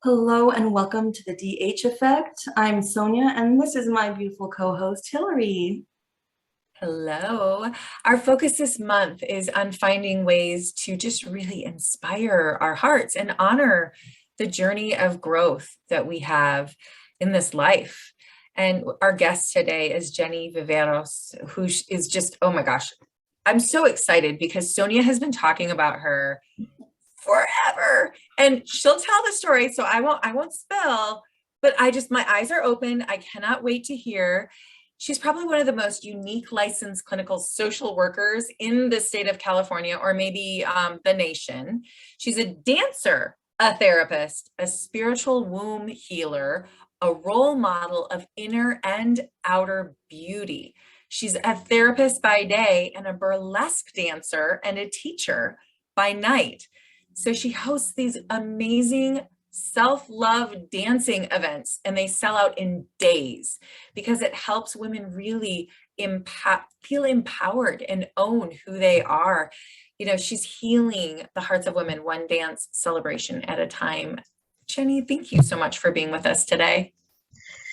Hello and welcome to the DH Effect. I'm Sonia, and this is my beautiful co-host, Hillary. Hello. Our focus this month is on finding ways to just really inspire our hearts and honor the journey of growth that we have in this life. And our guest today is Jenny Viveros, who is just, oh my gosh, I'm so excited because Sonia has been talking about her forever and she'll tell the story. So I won't spill, but my eyes are open. I cannot wait to hear. She's probably one of the most unique licensed clinical social workers in the state of California, or maybe the nation. She's a dancer, a therapist, a spiritual womb healer, a role model of inner and outer beauty. She's a therapist by day and a burlesque dancer and a teacher by night. So she hosts these amazing self-love dancing events, and they sell out in days because it helps women really feel empowered and own who they are. You know, she's healing the hearts of women one dance celebration at a time. Jenny, thank you so much for being with us today.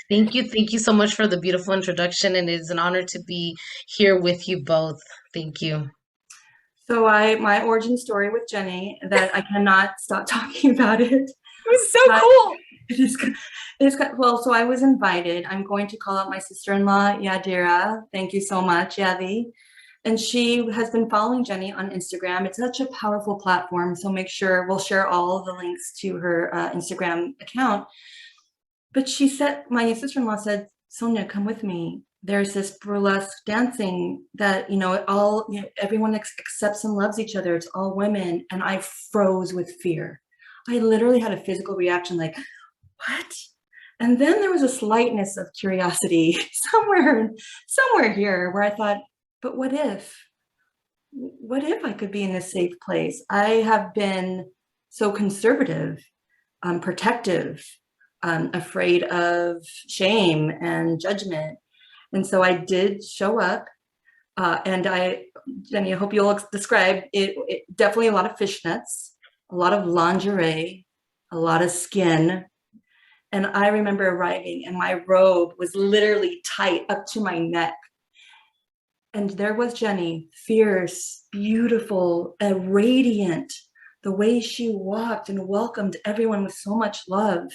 Thank you. Thank you so much for the beautiful introduction. And it is an honor to be here with you both. Thank you. So my origin story with Jenny, that I cannot stop talking about it. It was so cool. Well, so I was invited. I'm going to call out my sister-in-law, Yadira. Thank you so much, Yadi. And she has been following Jenny on Instagram. It's such a powerful platform. So make sure we'll share all the links to her Instagram account. But she said, my sister-in-law said, Sonia, come with me. There's this burlesque dancing that, everyone accepts and loves each other. It's all women. And I froze with fear. I literally had a physical reaction like, what? And then there was a slightness of curiosity somewhere here where I thought, but what if I could be in a safe place? I have been so conservative, protective, afraid of shame and judgment. And so I did show up, Jenny, I hope you'll describe it definitely a lot of fishnets, a lot of lingerie, a lot of skin. And I remember arriving and my robe was literally tight up to my neck. And there was Jenny, fierce, beautiful, radiant, the way she walked and welcomed everyone with so much love.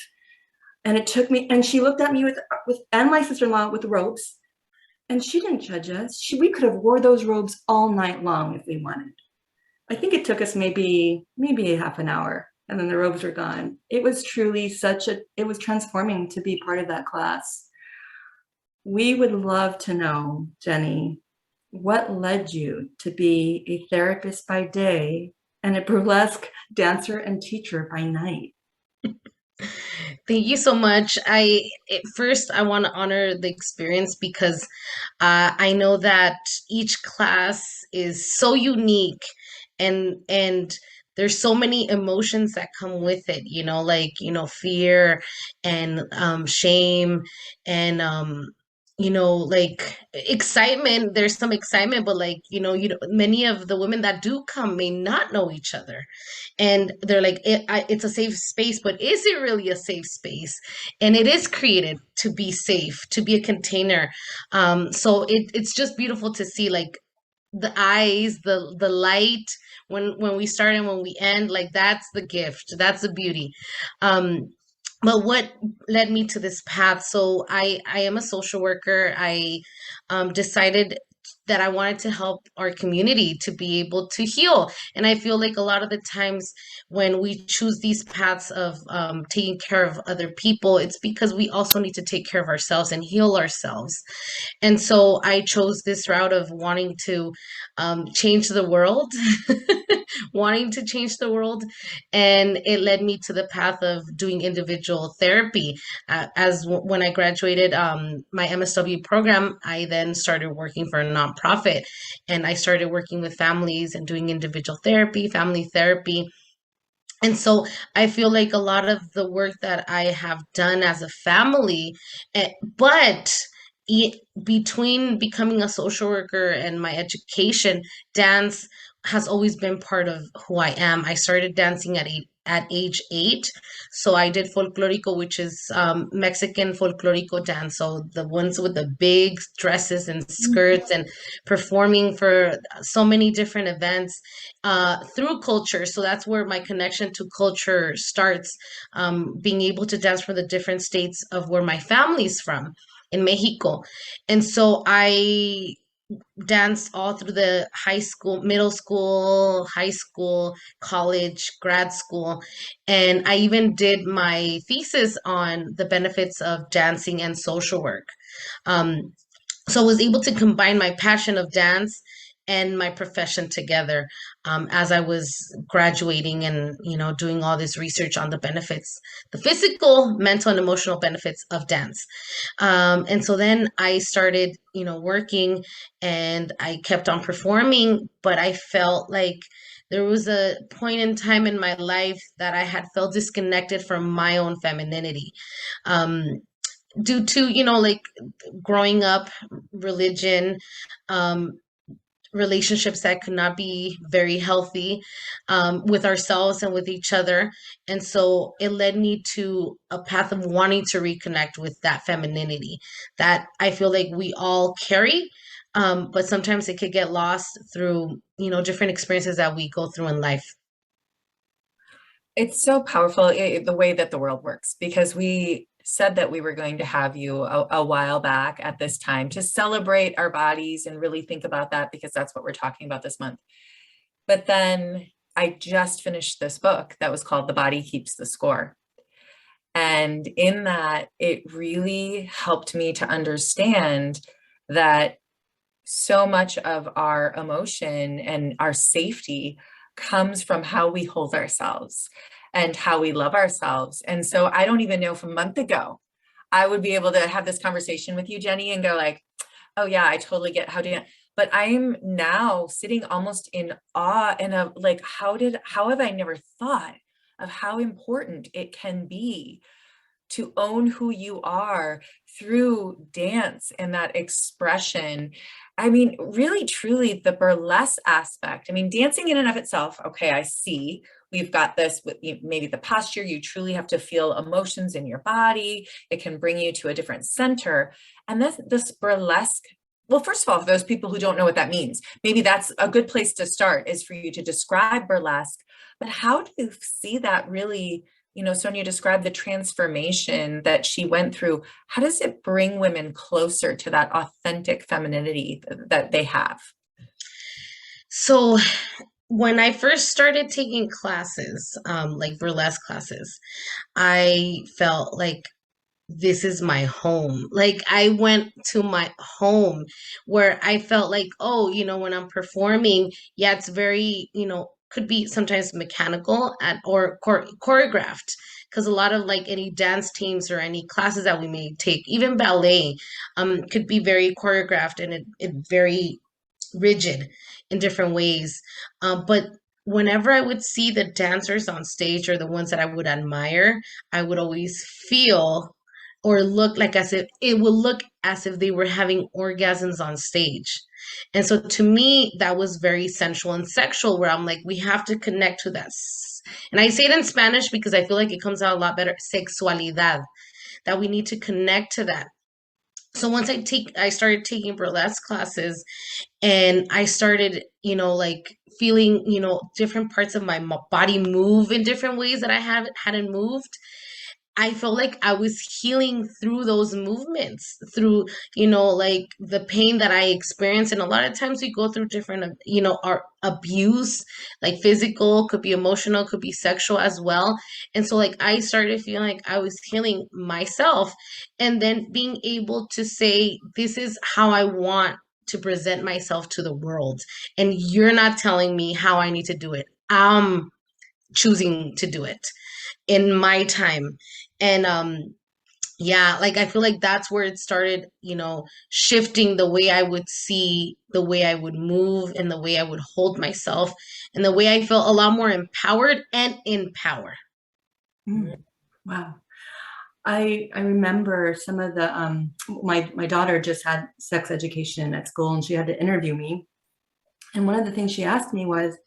And it took me, and she looked at me and my sister-in-law with robes, and she didn't judge us. We could have wore those robes all night long if we wanted. I think it took us maybe a half an hour, and then the robes were gone. It was truly it was transforming to be part of that class. We would love to know, Jenny, what led you to be a therapist by day and a burlesque dancer and teacher by night? Thank you so much. First I want to honor the experience because I know that each class is so unique and there's so many emotions that come with it, fear and shame and like excitement. There's some excitement, but many of the women that do come may not know each other, and they're like, it's a safe space, but is it really a safe space? And it is created to be safe, to be a container. So it's just beautiful to see, like, the eyes, the light when we start and when we end. Like, that's the gift, that's the beauty. But what led me to this path? So I am a social worker. I decided that I wanted to help our community to be able to heal. And I feel like a lot of the times when we choose these paths of taking care of other people, it's because we also need to take care of ourselves and heal ourselves. And so I chose this route of wanting to change the world, wanting to change the world. And it led me to the path of doing individual therapy. When I graduated my MSW program, I then started working for a nonprofit, and I started working with families and doing individual therapy, family therapy. And so I feel like a lot of the work that I have done as a family, but between becoming a social worker and my education, dance has always been part of who I am. I started dancing at age 8. So I did folklorico, which is Mexican folklorico dance. So the ones with the big dresses and skirts and performing for so many different events through culture. So that's where my connection to culture starts, being able to dance from the different states of where my family's from in Mexico. And so I danced all through the high school, middle school, high school, college, grad school. And I even did my thesis on the benefits of dancing and social work. Um, so I was able to combine my passion of dance and my profession together, as I was graduating and doing all this research on the benefits, the physical, mental, and emotional benefits of dance. And so then I started working, and I kept on performing, but I felt like there was a point in time in my life that I had felt disconnected from my own femininity. Um, Due to like growing up, religion, um relationships that could not be very healthy, with ourselves and with each other. And so it led me to a path of wanting to reconnect with that femininity that I feel like we all carry, but sometimes it could get lost through different experiences that we go through in life. It's so powerful, the way that the world works, because we said that we were going to have you a while back at this time to celebrate our bodies and really think about that, because that's what we're talking about this month. But then I just finished this book that was called The Body Keeps the Score. And in that, it really helped me to understand that so much of our emotion and our safety comes from how we hold ourselves and how we love ourselves. And so I don't even know if a month ago, I would be able to have this conversation with you, Jenny, and go like, oh yeah, I totally get how to, but I'm now sitting almost in awe and of like, how have I never thought of how important it can be to own who you are through dance and that expression. I mean, really, truly the burlesque aspect. I mean, dancing in and of itself, okay, I see we've got this with maybe the posture, you truly have to feel emotions in your body. It can bring you to a different center. And this burlesque, well, first of all, for those people who don't know what that means, maybe that's a good place to start, is for you to describe burlesque. But how do you see that really, Sonia described the transformation that she went through. How does it bring women closer to that authentic femininity that they have? So when I first started taking classes, like burlesque classes, I felt like this is my home. Like I went to my home where I felt like, oh, when I'm performing, yeah, it's very, could be sometimes mechanical or choreographed, because a lot of like any dance teams or any classes that we may take, even ballet, could be very choreographed, and it very rigid in different ways. But whenever I would see the dancers on stage, or the ones that I would admire, I would always feel or look like as if it would look as if they were having orgasms on stage. And so to me, that was very sensual and sexual, where I'm like, we have to connect to that. And I say it in Spanish because I feel like it comes out a lot better, sexualidad, that we need to connect to that. So once I started taking burlesque classes, and I started, like feeling, different parts of my body move in different ways that I hadn't moved. I felt like I was healing through those movements, through, like the pain that I experienced. And a lot of times we go through different, our abuse, like physical, could be emotional, could be sexual as well. And so like I started feeling like I was healing myself, and then being able to say, this is how I want to present myself to the world. And you're not telling me how I need to do it. I'm choosing to do it in my time. And yeah, like I feel like that's where it started, shifting the way I would see, the way I would move, and the way I would hold myself, and the way I felt a lot more empowered and in power. Wow. I remember some of the my daughter just had sex education at school, and she had to interview me. And one of the things she asked me was,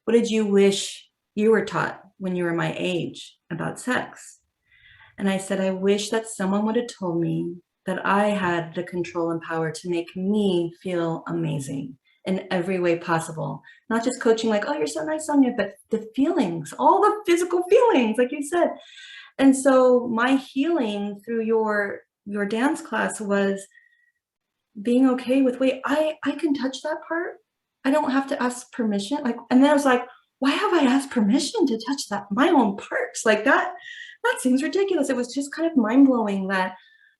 what did you wish you were taught when you were my age about sex. And I said, I wish that someone would have told me that I had the control and power to make me feel amazing in every way possible. Not just coaching like, oh, you're so nice, Sonia, but the feelings, all the physical feelings, like you said. And so my healing through your dance class was being okay with, wait, I can touch that part. I don't have to ask permission. Like, and then I was like, why have I asked permission to touch that, my own parts? Like that seems ridiculous. It was just kind of mind-blowing that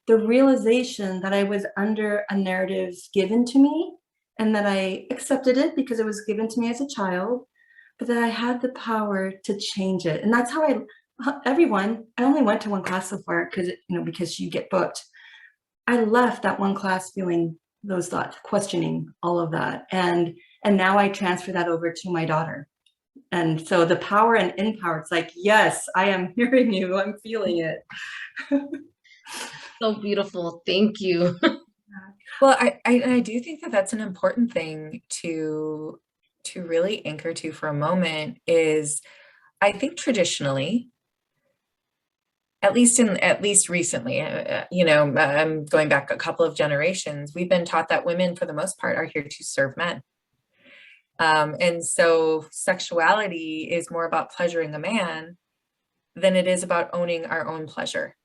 the realization that I was under a narrative given to me and that I accepted it because it was given to me as a child, but that I had the power to change it. And that's how I only went to one class so far because you get booked. I left that one class feeling those thoughts, questioning all of that. And now I transfer that over to my daughter. And so the power and in power, it's like, yes, I am hearing you. I'm feeling it. So beautiful. Thank you. Well, I do think that that's an important thing to really anchor to for a moment is, I think traditionally, at least recently, I'm going back a couple of generations, we've been taught that women, for the most part, are here to serve men. And so sexuality is more about pleasuring a man than it is about owning our own pleasure.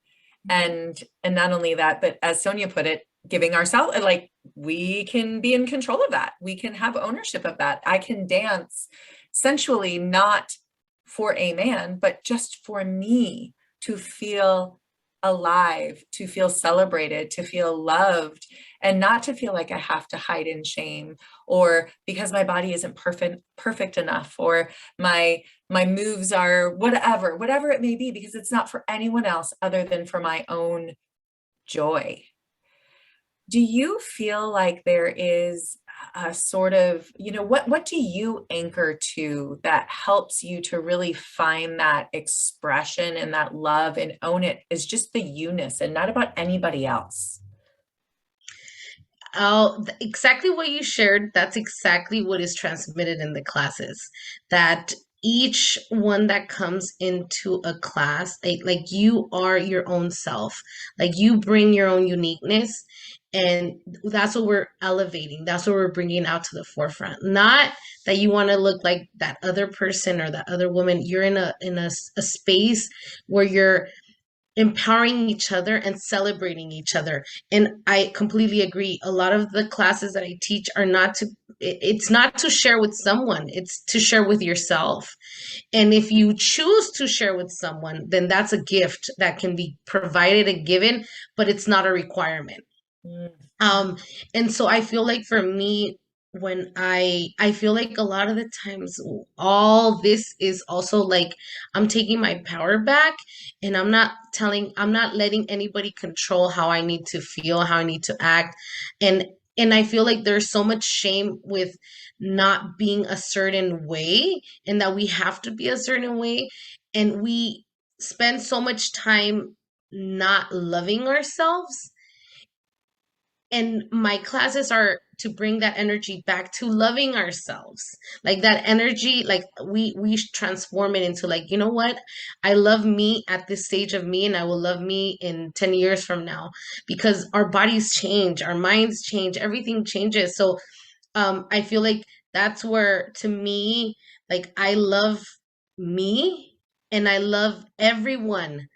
And not only that, but as Sonia put it, giving ourselves, like, we can be in control of that. We can have ownership of that. I can dance sensually, not for a man, but just for me to feel alive, to feel celebrated, to feel loved, and not to feel like I have to hide in shame, or because my body isn't perfect enough, or my moves are whatever it may be, because it's not for anyone else other than for my own joy. Do you feel like there is a sort of, what do you anchor to that helps you to really find that expression and that love and own it as just the you-ness and not about anybody else? Oh, exactly what you shared. That's exactly what is transmitted in the classes. That each one that comes into a class, like you are your own self, like you bring your own uniqueness, and that's what we're elevating. That's what we're bringing out to the forefront. Not that you want to look like that other person or that other woman. You're in a space where you're empowering each other and celebrating each other. And I completely agree. A lot of the classes that I teach are it's not to share with someone, it's to share with yourself. And if you choose to share with someone, then that's a gift that can be provided and given, but it's not a requirement. And so I feel like for me, when I feel like a lot of the times all this is also like I'm taking my power back, and I'm not letting anybody control how I need to feel, how I need to act. And I feel like there's so much shame with not being a certain way, and that we have to be a certain way, and we spend so much time not loving ourselves. And my classes are to bring that energy back to loving ourselves, like that energy, like we transform it into, like, you know what, I love me at this stage of me, and I will love me in 10 years from now, because our bodies change, our minds change, everything changes. So I feel like that's where, to me, like, I love me and I love everyone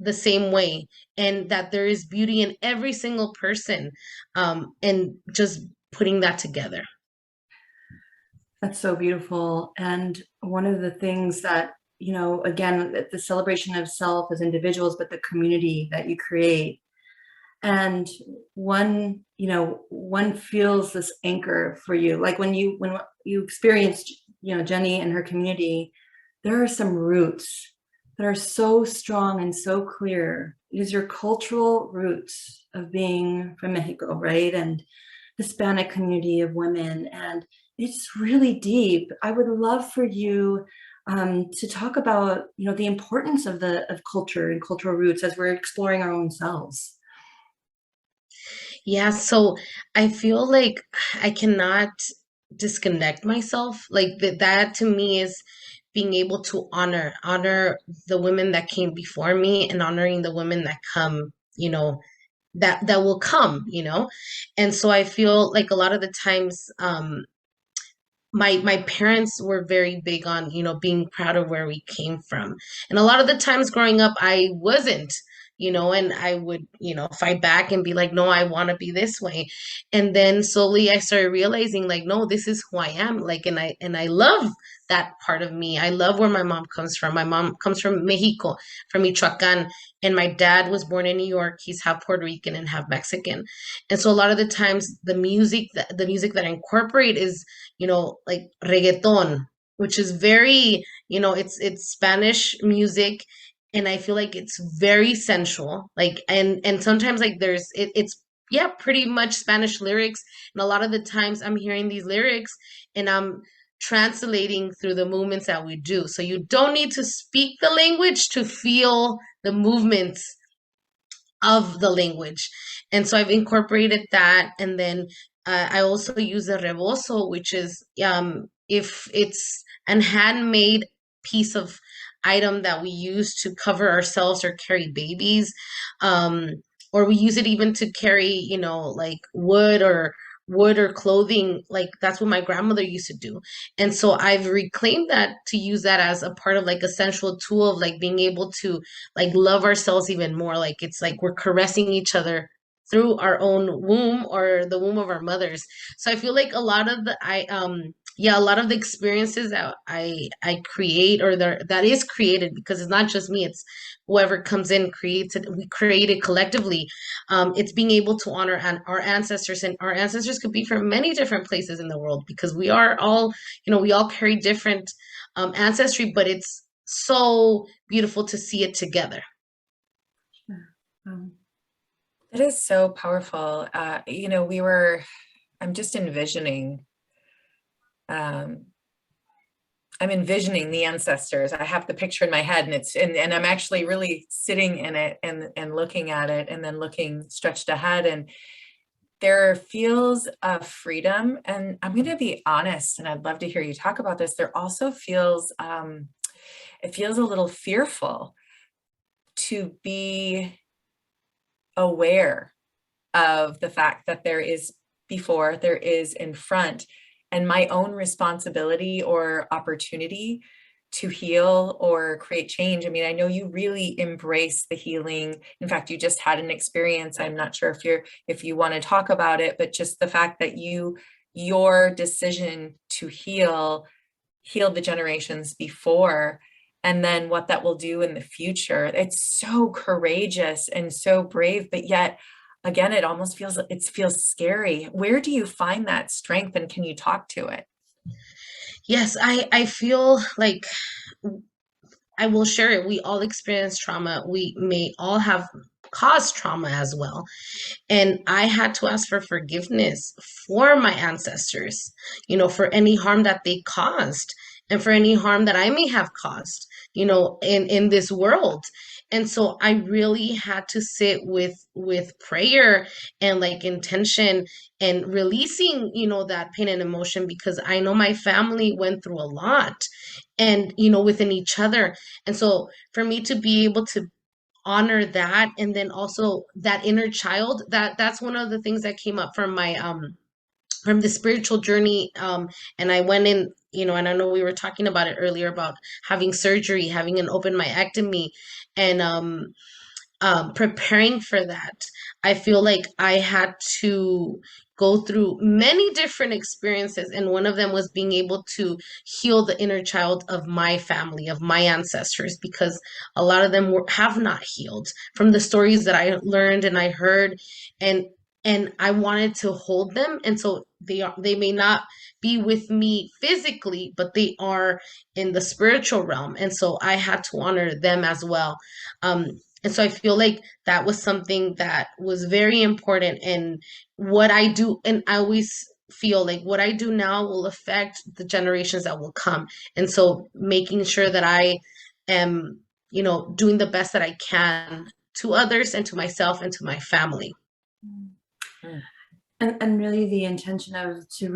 the same way, and that there is beauty in every single person, and just putting that together. That's so beautiful. And one of the things that, again, the celebration of self as individuals, but the community that you create. And one feels this anchor for you. Like when you experienced, Jenny and her community, there are some roots that are so strong and so clear. It is your cultural roots of being from Mexico, right? And Hispanic community of women. And it's really deep. I would love for you to talk about, the importance of culture and cultural roots as we're exploring our own selves. Yeah, so I feel like I cannot disconnect myself. Like that to me is being able to honor the women that came before me and honoring the women that come, that will come, and so I feel like a lot of the times my parents were very big on being proud of where we came from, and a lot of the times growing up I wasn't, and I would fight back and be like, no, I want to be this way. And then slowly I started realizing, like, no, this is who I am, like, and I love that part of me. I love where my mom comes from. My mom comes from Mexico, from Michoacan, and my dad was born in New York. He's half Puerto Rican and half Mexican. And so a lot of the times the music that I incorporate is like reggaeton, which is very, it's Spanish music, and I feel like it's very sensual. Like, and sometimes like it's yeah, pretty much Spanish lyrics, and a lot of the times I'm hearing these lyrics and I'm translating through the movements that we do. So you don't need to speak the language to feel the movements of the language. And so I've incorporated that. And then I also use the rebozo, which is if it's an handmade piece of item that we use to cover ourselves or carry babies, um, or we use it even to carry, like wood or clothing. Like, that's what my grandmother used to do. And so I've reclaimed that to use that as a part of like a sensual tool of like being able to like love ourselves even more. Like, it's like we're caressing each other through our own womb or the womb of our mothers. So I feel like a lot of the experiences that I create, or that is created, because it's not just me, it's whoever comes in creates it. We create it collectively. It's being able to honor our ancestors, and our ancestors could be from many different places in the world, because we are all, we all carry different ancestry, but it's so beautiful to see it together. Um, It is so powerful. I'm just envisioning, um, I'm envisioning the ancestors. I have the picture in my head, and I'm actually really sitting in it and looking at it, and then looking stretched ahead, and there feels a freedom. And I'm going to be honest, and I'd love to hear you talk about this. There also feels, it feels a little fearful to be aware of the fact that there is before, there is in front, and my own responsibility or opportunity to heal or create change. I mean, I know you really embrace the healing. In fact, you just had an experience. I'm not sure if you want to talk about it, but just the fact that your decision to heal the generations before, and then what that will do in the future. It's so courageous and so brave, but yet again, it almost feels scary. Where do you find that strength, and can you talk to it? Yes, I feel like I will share it. We all experience trauma. We may all have caused trauma as well. And I had to ask for forgiveness for my ancestors, for any harm that they caused, and for any harm that I may have caused, in this world. And so I really had to sit with prayer and like intention, and releasing, that pain and emotion, because I know my family went through a lot, and within each other. And so for me to be able to honor that, and then also that inner child, that's one of the things that came up from my from the spiritual journey. And I went in, and I know we were talking about it earlier about having surgery, having an open myectomy, and preparing for that. I feel like I had to go through many different experiences, and one of them was being able to heal the inner child of my family, of my ancestors, because a lot of them have not healed from the stories that I learned and I heard, and I wanted to hold them. And so they may not be with me physically, but they are in the spiritual realm, and so I had to honor them as well. And so I feel like that was something that was very important. And what I do, and I always feel like what I do now will affect the generations that will come. And so making sure that I am, doing the best that I can to others and to myself and to my family. Mm. And really the intention of to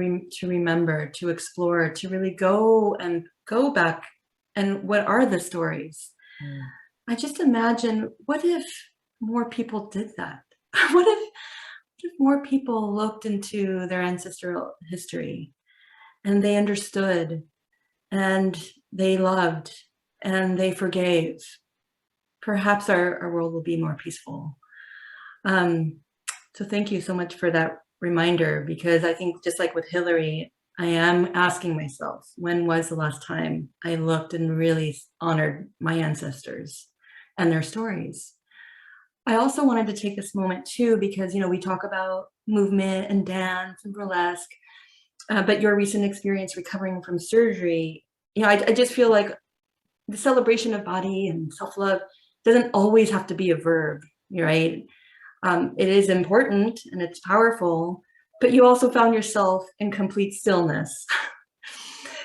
remember, to explore, to really go back And what are the stories? I just imagine, what if more people did that? What if more people looked into their ancestral history and they understood and they loved and they forgave? Perhaps our world will be more peaceful. So thank you so much for that reminder, because I think just like with Hillary, I am asking myself, when was the last time I looked and really honored my ancestors and their stories? I also wanted to take this moment too, because, we talk about movement and dance and burlesque, but your recent experience recovering from surgery, I just feel like the celebration of body and self-love doesn't always have to be a verb, right? It is important and it's powerful, but you also found yourself in complete stillness.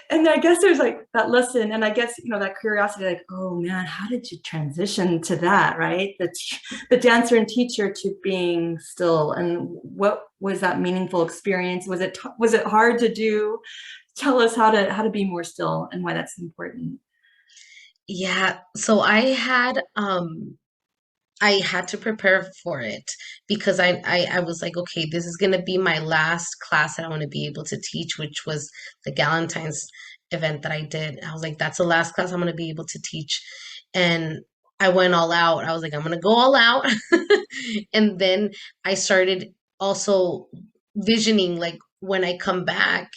And I guess there's like that lesson, and I guess, that curiosity, like, oh man, how did you transition to that, right? The dancer and teacher to being still, and what was that meaningful experience? Was it hard to do? Tell us how to be more still and why that's important. Yeah, so I had to prepare for it because I was like, okay, this is gonna be my last class that I want to be able to teach, which was the Galentine's event that I did. I was like, that's the last class I'm gonna be able to teach. And I went all out. I was like, I'm gonna go all out. And then I started also visioning like when I come back,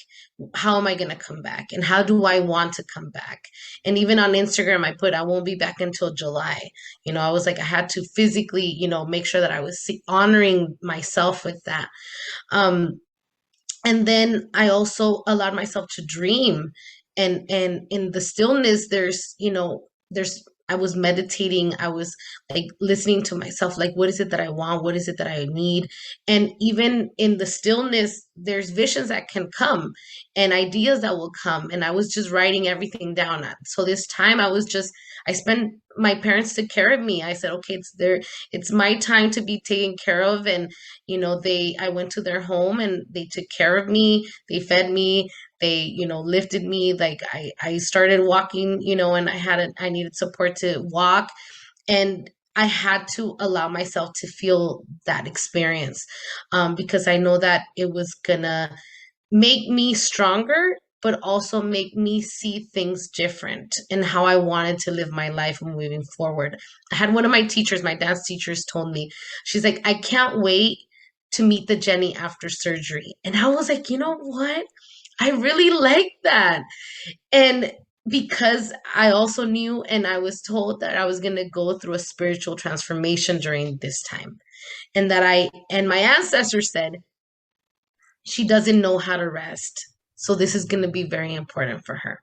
how am I gonna come back? And how do I want to come back? And even on Instagram, I put I won't be back until July. I was like, I had to physically, make sure that I was honoring myself with that. And then I also allowed myself to dream. And in the stillness, there's I was meditating. I was like listening to myself, like, what is it that I want? What is it that I need? And even in the stillness, there's visions that can come and ideas that will come. And I was just writing everything down. So this time I spent, my parents took care of me. I said, okay, it's my time to be taken care of. And, I went to their home and they took care of me. They fed me. They, lifted me. Like I started walking, and I needed support to walk. And I had to allow myself to feel that experience, because I know that it was gonna make me stronger, but also make me see things different and how I wanted to live my life moving forward. I had one of my teachers, my dance teachers, told me, she's like, I can't wait to meet the Jenny after surgery. And I was like, you know what? I really like that. And because I also knew and I was told that I was going to go through a spiritual transformation during this time. And my ancestor said, she doesn't know how to rest. So this is going to be very important for her.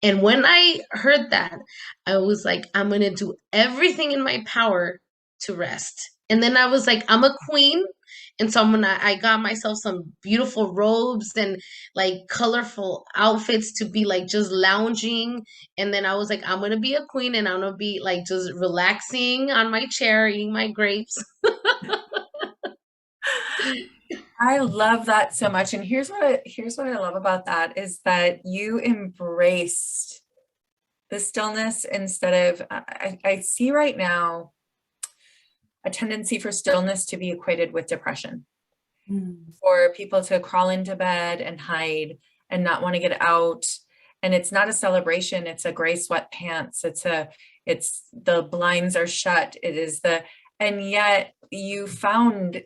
And when I heard that, I was like, I'm going to do everything in my power to rest. And then I was like, I'm a queen. And so I got myself some beautiful robes and like colorful outfits to be like just lounging. And then I was like, I'm going to be a queen and I'm going to be like just relaxing on my chair, eating my grapes. I love that so much. And here's what I love about that is that you embraced the stillness instead of, I see right now a tendency for stillness to be equated with depression. For people to crawl into bed and hide and not want to get out. And it's not a celebration, it's a gray sweatpants. It's the blinds are shut. And yet you found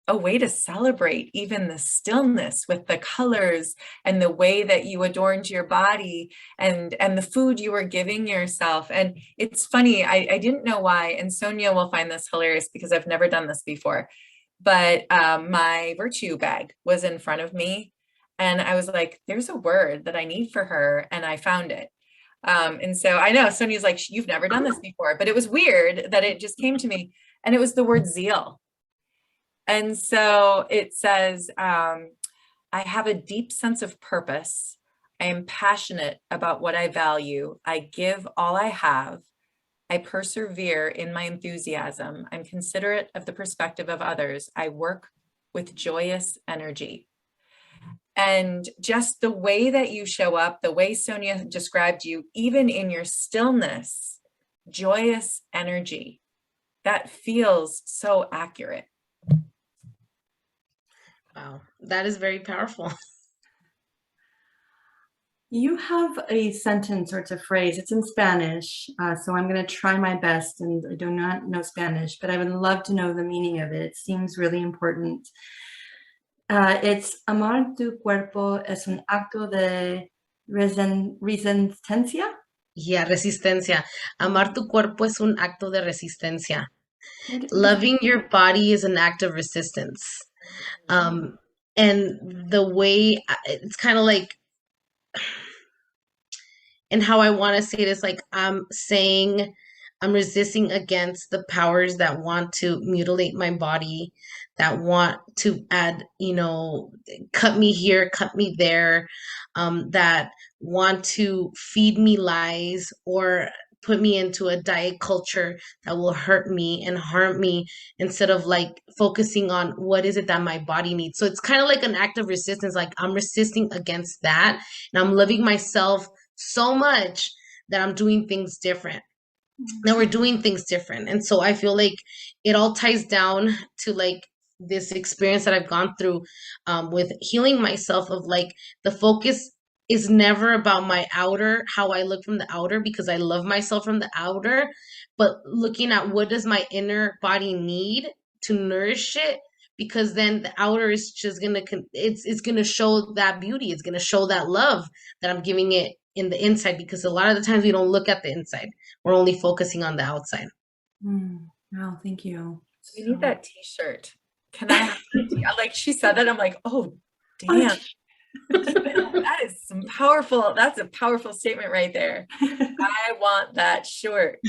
a way to celebrate even the stillness with the colors and the way that you adorned your body and the food you were giving yourself. And it's funny, I didn't know why, and Sonia will find this hilarious because I've never done this before, but my virtue bag was in front of me and I was like, there's a word that I need for her, and I found it. And so I know Sonia's like, you've never done this before, but it was weird that it just came to me, and it was the word zeal. And so it says, I have a deep sense of purpose. I am passionate about what I value. I give all I have. I persevere in my enthusiasm. I'm considerate of the perspective of others. I work with joyous energy. And just the way that you show up, the way Sonia described you, even in your stillness, joyous energy, that feels so accurate. Wow, that is very powerful. You have a sentence or it's a phrase, it's in Spanish, so I'm going to try my best, and I do not know Spanish, but I would love to know the meaning of it. It seems really important. It's amar tu cuerpo es un acto de resistencia. Yeah, resistencia. Amar tu cuerpo es un acto de resistencia. What is Loving your body is an act of resistance. And the way it's kind of like, and how I want to say it is like, I'm saying I'm resisting against the powers that want to mutilate my body, that want to add, cut me here, cut me there, that want to feed me lies or put me into a diet culture that will hurt me and harm me, instead of like focusing on what is it that my body needs. So it's kind of like an act of resistance. Like I'm resisting against that, and I'm loving myself so much that I'm doing things different. That we're doing things different. And so I feel like it all ties down to like this experience that I've gone through with healing myself, of like the focus is never about my outer, how I look from the outer, because I love myself from the outer, but looking at what does my inner body need to nourish it, because then the outer is just it's gonna show that beauty, it's gonna show that love that I'm giving it in the inside, because a lot of the times we don't look at the inside, we're only focusing on the outside. Wow, thank you. We need that t-shirt. Can I have like she said that, I'm like, oh damn. That is that's a powerful statement right there. I want that shirt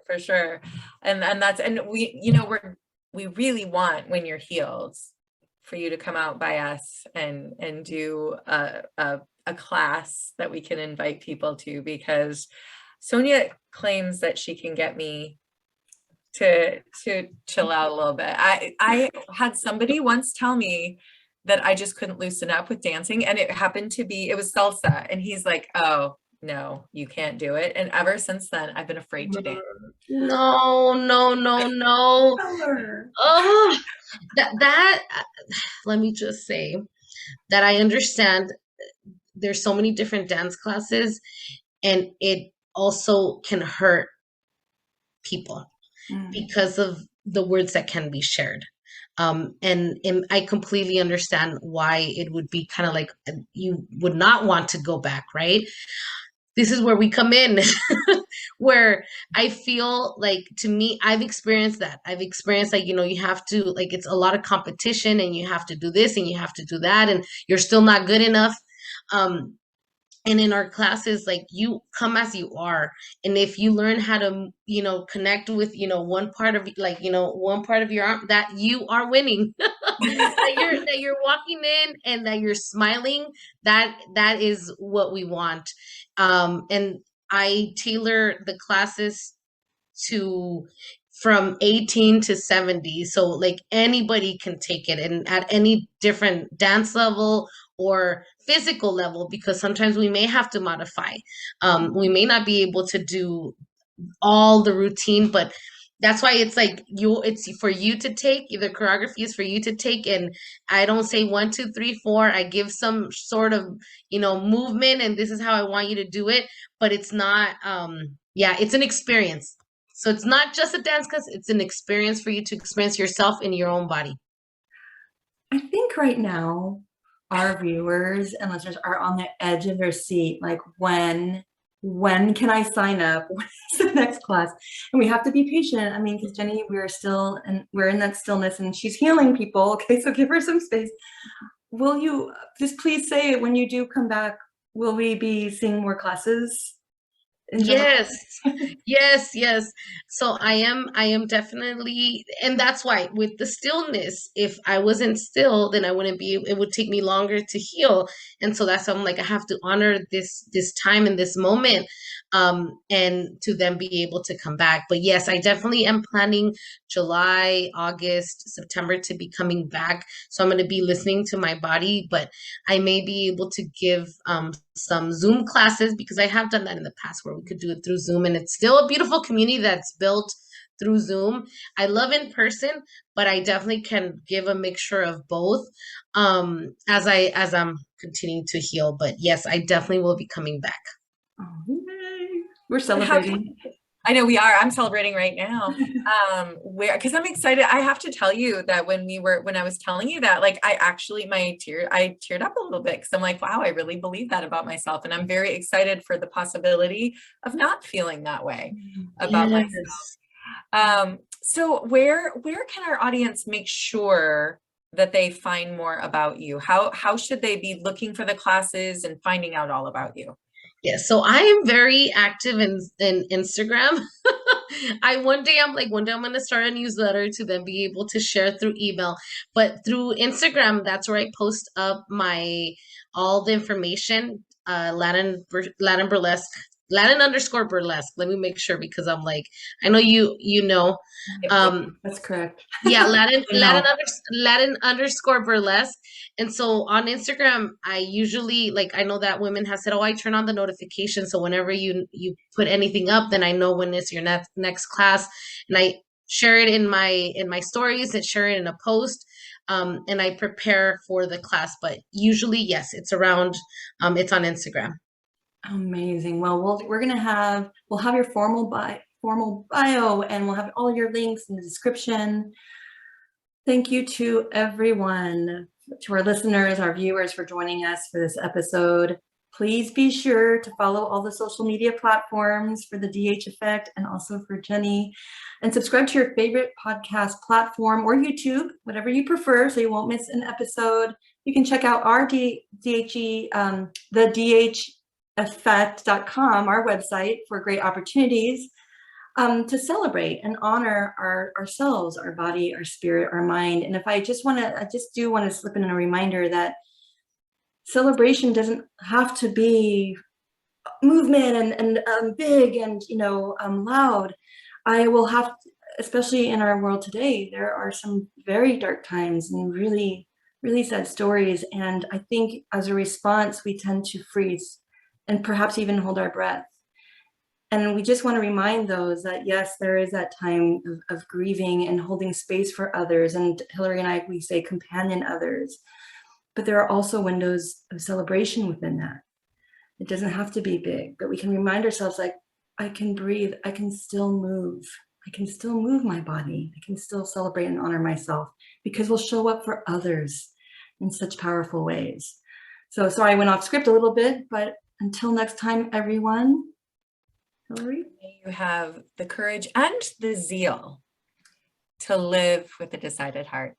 for sure. And we really want, when you're healed, for you to come out by us and do a class that we can invite people to, because Sonia claims that she can get me to chill out a little bit. I had somebody once tell me that I just couldn't loosen up with dancing, and it was salsa, and he's like, oh no, you can't do it. And ever since then I've been afraid to dance. No. Oh, that let me just say that I understand there's so many different dance classes, and it also can hurt people because of the words that can be shared. And I completely understand why it would be kind of like you would not want to go back, right? This is where we come in, where I feel like, to me, I've experienced that. I've experienced like, you have to, like, it's a lot of competition, and you have to do this and you have to do that, and you're still not good enough. And in our classes, like, you come as you are. And if you learn how to, connect with, one part of your arm, that you are winning, that you're walking in and that you're smiling, that is what we want. And I tailor the classes to from 18 to 70. So like anybody can take it, and at any different dance level or physical level, because sometimes we may have to modify. We may not be able to do all the routine, but that's why it's like it's for you to take. The choreography is for you to take, and I don't say 1, 2, 3, 4. I give some sort of movement, and this is how I want you to do it. But it's not it's an experience. So it's not just a dance class, it's an experience for you to experience yourself in your own body. I think right now our viewers and listeners are on the edge of their seat. Like, when can I sign up? When is the next class? And we have to be patient. I mean, because Jenny, we're in that stillness, and she's healing people. Okay, so give her some space. Will you just please say, when you do come back, will we be seeing more classes? Yes, yes. So I am definitely, and that's why with the stillness, if I wasn't still, then I wouldn't be, it would take me longer to heal. And so that's why I'm like, I have to honor this time and this moment, and to then be able to come back. But yes, I definitely am planning July, August, September to be coming back. So I'm going to be listening to my body, but I may be able to give some Zoom classes because I have done that in the past where we could do it through Zoom, and it's still a beautiful community that's built through Zoom. I love in person, but I definitely can give a mixture of both as I'm continuing to heal. But yes, I definitely will be coming back. Oh, yay. We're And how can celebrating. I know we are. I'm celebrating right now. Because I'm excited. I have to tell you that when I was telling you that, like, I teared up a little bit because I'm like, wow, I really believe that about myself. And I'm very excited for the possibility of not feeling that way about myself. So where can our audience make sure that they find more about you? How should they be looking for the classes and finding out all about you? Yeah, so I am very active in Instagram. One day I'm gonna start a newsletter to then be able to share through email. But through Instagram, that's where I post up my all the information, Latin burlesque, Latin_burlesque. Let me make sure because I'm like, I know you know. That's correct. Yeah, Latin You know. Latin_burlesque. And so on Instagram, I usually, like, I know that women have said, oh, I turn on the notification. So whenever you put anything up, then I know when it's your next class. And I share it in my stories and share it in a post. And I prepare for the class. But usually, yes, it's it's on Instagram. Amazing. Well, we'll have your formal bio, and we'll have all your links in the description. Thank you to everyone, to our listeners, our viewers, for joining us for this episode. Please be sure to follow all the social media platforms for the DH Effect and also for Jenny, and subscribe to your favorite podcast platform or YouTube, whatever you prefer, so you won't miss an episode. You can check out our DHE, the dheffect.com, our website, for great opportunities to celebrate and honor ourselves, our body, our spirit, our mind. And I just do want to slip in a reminder that celebration doesn't have to be movement and big and loud. I will have, especially in our world today, there are some very dark times and really, really sad stories. And I think as a response, we tend to freeze and perhaps even hold our breath. And we just want to remind those that, yes, there is that time of grieving and holding space for others. And Hillary and I, we say companion others. But there are also windows of celebration within that. It doesn't have to be big, but we can remind ourselves, like, I can breathe, I can still move. I can still move my body. I can still celebrate and honor myself, because we'll show up for others in such powerful ways. So sorry, I went off script a little bit, but until next time, everyone. Hillary? You have the courage and the zeal to live with a decided heart.